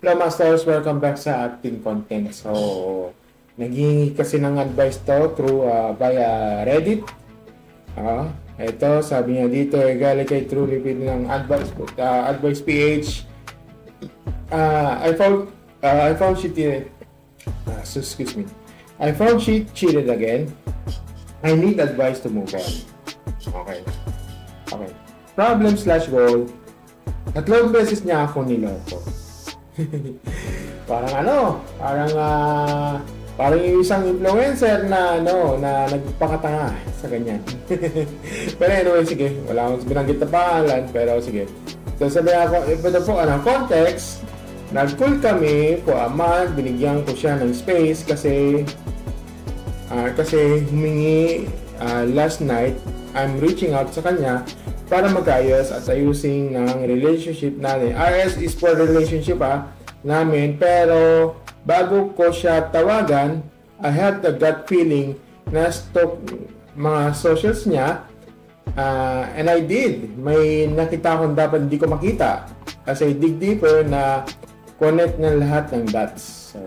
Hello Masters, welcome back sa ating content. So, naghingi kasi ng advice to through via Reddit. Ito, sabi niya dito, galing kay True Reveal ng Advice PH. I found she cheated. Excuse me. I found she cheated again. I need advice to move on. Okay. Problem/goal. 3 beses niya ako niloko. parang yung isang influencer na nagpakatanga sa ganyan. Pero anyway, sige, wala akong binanggit na pangalan, pero sige. So sabi ako, ito po, context, nag-cool kami po a month, binigyan ko siya ng space kasi humingi last night, I'm reaching out sa kanya para magayos at ayusin ng relationship natin. RS is for relationship namin, pero bago ko siya tawagan, I had the gut feeling na stalk mga socials niya, and I did. May nakita akong dapat hindi ko makita kasi dig deeper na connect ng lahat ng dots. So,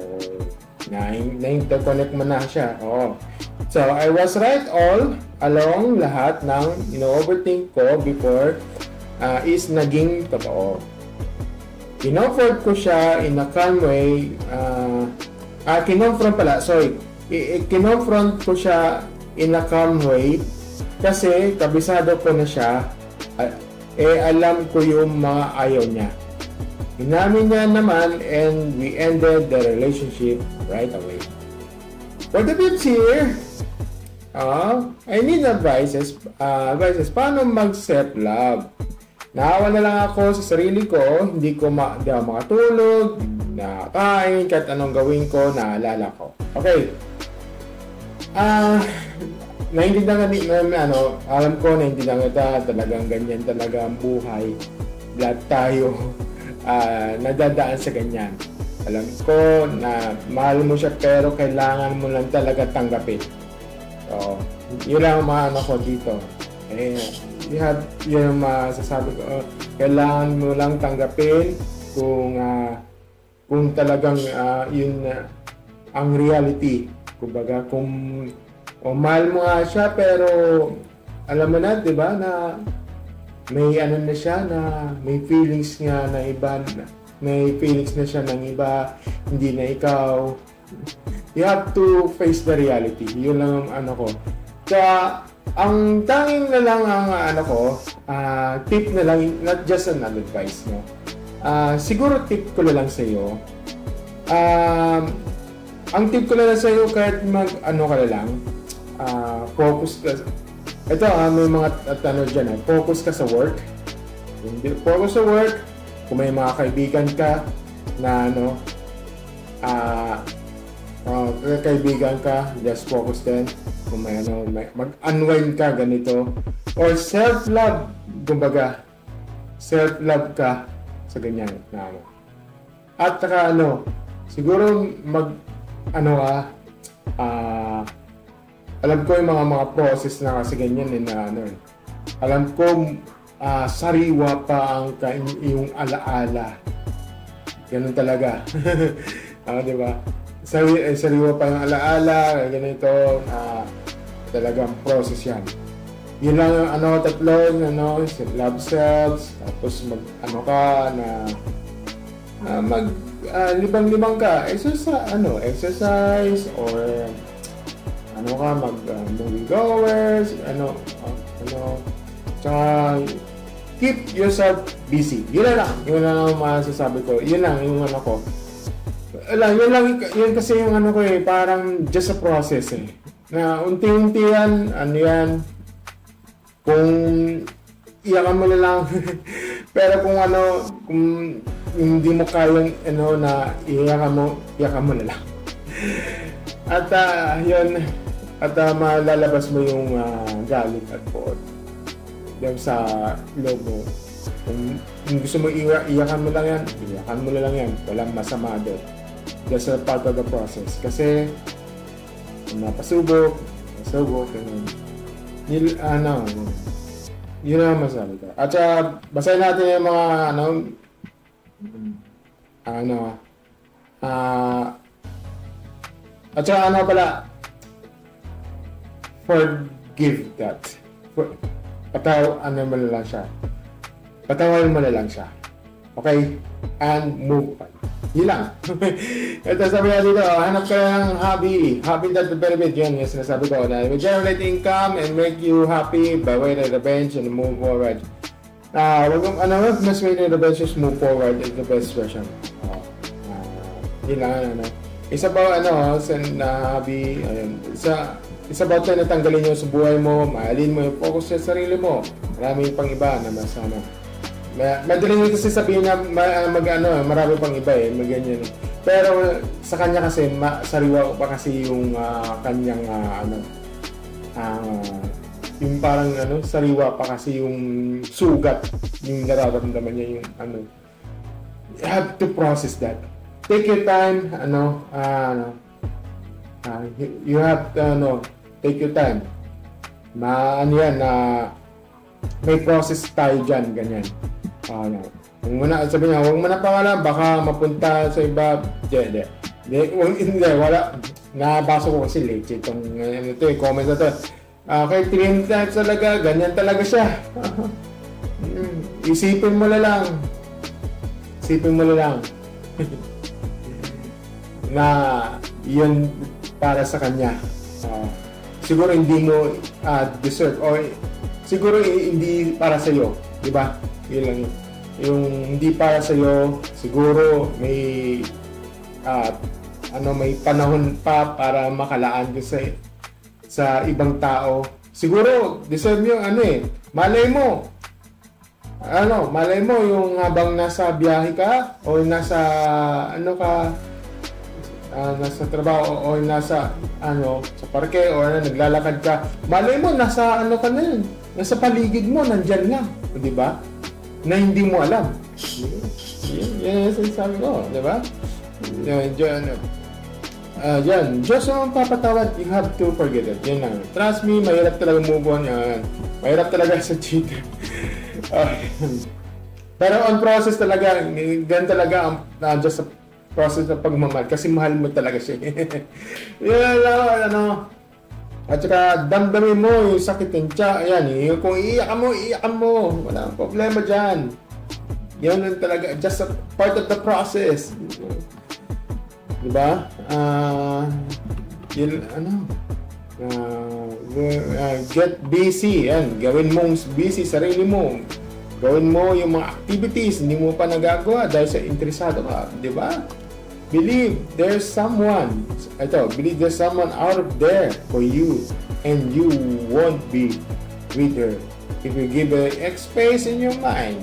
na-interconnect mo na siya. So, I was right all along lahat ng overthink ko before is naging totoo. Kinonfront ko siya in a calm way. Kinonfront ko siya in a calm way kasi kabisado ko na siya. Alam ko yung mga ayaw niya. Inamin niya naman and we ended the relationship right away. For the tips here, I need advices paano mag-self-love. Naawa na lang ako sa sarili ko, hindi ako makatulog, nakakain, kahit anong gawin ko, naalala ko. Okay. Alam ko, naintindihan kita, talagang ganyan talaga ang buhay. Lahat tayo nadadaan sa ganyan. Alam ko na mahal mo siya pero kailangan mo lang talaga tanggapin. So, yun lang ang ko dito. Yun ang masasabi ko. Kailangan mo lang tanggapin kung talagang yun ang reality. Kumbaga, kung mahal mo nga siya pero alam mo na, 'di ba, na may na siya, na may feelings nga na iba, may feelings na siya ng iba, hindi na ikaw. You have to face the reality. Yun lang ang ko. Kaya, ang tanging na lang ang tip na lang, not just an advice, no? Siguro tip ko na lang sa iyo. Ang tip ko na lang sa iyo, kahit ka na lang, focus ka. Ito, may mga dyan, focus ka sa work. Focus sa work. Kung may mga kaibigan ka na kaibigan ka, just focus din. Kung may mag-unwind ka, ganito. Or self-love, kumbaga, self-love ka sa ganyan. At saka siguro alam ko yung mga process na kasi ganyan alam ko sariwa pa ang yung alaala. Ganun talaga. Diba? Sariwa pa yung alaala, ganito, talagang process yan. Yun lang yung tatlo, love selves, tapos libang-libang ka, exercise, or movie goers, tsaka keep yourself busy. Yun lang ang masasabi ko. Yun lang yung ko. Yun kasi yung ko parang just a process na unti-unti yan, kung iyakan mo na lang. Pero kung hindi mo kayang na iyakan mo na lang. At yun, at malalabas mo yung galit at poot dahil sa loob mo. Kung gusto mo iyakan mo lang yan, walang masama doon. That's a part of the process. Kasi napasubok, yun ang masabi ko. At basahin natin yung mga ano, at saka ano pala, forgive that. Ano mo na lang siya. Patawarin mo na lang siya. Okay? And move on. Yun lang. Ito sabi nga dito, hanap ka ng hobby. Hobby that the benefit. Yun yung sinasabi ko na will generate income and make you happy by way of the bench and move forward. Mas way to the bench is move forward is the best version. Yun lang, Isa ba, sa hobby, ayun. Isa ba ito na tanggalin nyo sa buhay mo, mahalin mo yung focus sa sarili mo. Maraming pang iba na mas madaling nyo kasi sabihin na marami pang iba ganyan. Pero sa kanya kasi, sariwa pa kasi yung kanyang, yung parang sariwa pa kasi yung sugat, yung nararamdaman niya yung you have to process that. Take your time, you have to, take your time. May process tayo dyan, ganyan. Sabi niya, huwag mo na pangalan, baka mapunta sa iba. Hindi, wala. Nabasa ko kasi late itong comment na to. Kay 3 times talaga, ganyan talaga siya. Isipin mo na lang. Na yun para sa kanya. Siguro hindi mo deserve or siguro hindi para sa iyo, di ba? Yun lang yung hindi para sa iyo, siguro may may panahon pa para makalaan ko sa ibang tao. Siguro deserve yung malay mo yung habang nasa biyahe ka o nasa nasa trabaho o nasa sa parke o naglalakad ka, malay mo nasa ka na yun, nasa paligid mo, nandyan lang, di ba? Na hindi mo alam. Yan yung sinasabi ko, di ba? Yan, Diyos ang papatawad, you have to forget it. Yan lang. Trust me, mahirap talaga move on yan. Mahirap talaga sa cheater. Pero on process talaga, ganun talaga ang just a process ng pagmamahal kasi mahal mo talaga siya. Yan lang, at saka damdamin mo yung sakit ng tiyan. Ayan, kung iiyakan mo. Wala problema dyan. Yan lang talaga, just a part of the process. Diba? Get busy. Yan, gawin mong busy sarili mo. Gawin mo yung mga activities hindi mo pa nagagawa dahil sa interesado ka. Diba? Believe there's someone out there for you and you won't be with her. If you give her space in your mind,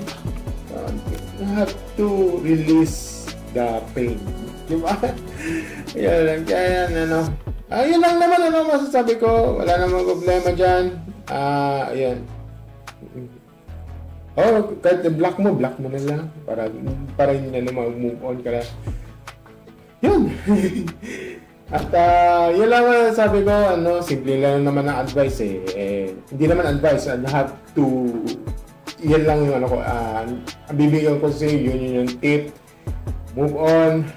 you have to release the pain. Diba? Yan lang. Yun lang naman masasabi ko. Wala namang problema dyan. Ayan. Kahit block mo na lang. Para hindi na mag-move on ka na. Yun. At yun lang sabi ko, simple lang naman ang advice hindi naman advice, I have to, yan lang yung ang bibigyan ko sa iyo, yun yung tip. Move on.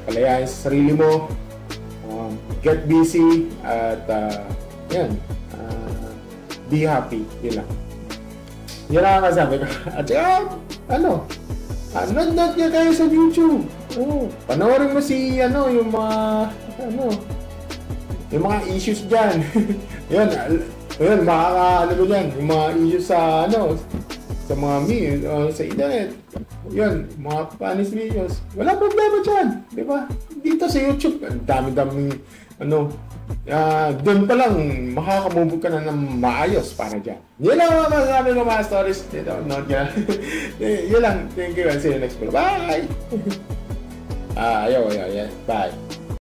Palayain sa sarili mo. Get busy. At yan. Be happy. Yun lang. Yan lang ang sabi ko. At nanood niya kayo sa YouTube. Panoorin mo yung mga issues dyan. Yun, makaka dyan, yung mga issues sa mga sa internet. Yun, mga panis videos. Wala problema dyan, di ba? Dito sa YouTube, dami-daming doon pa lang makakamove ka na ng maayos para dyan. Yun lang masasabi ng mga stories dito. Yun lang. Thank you and see you next video. Bye! Ayaw. Bye!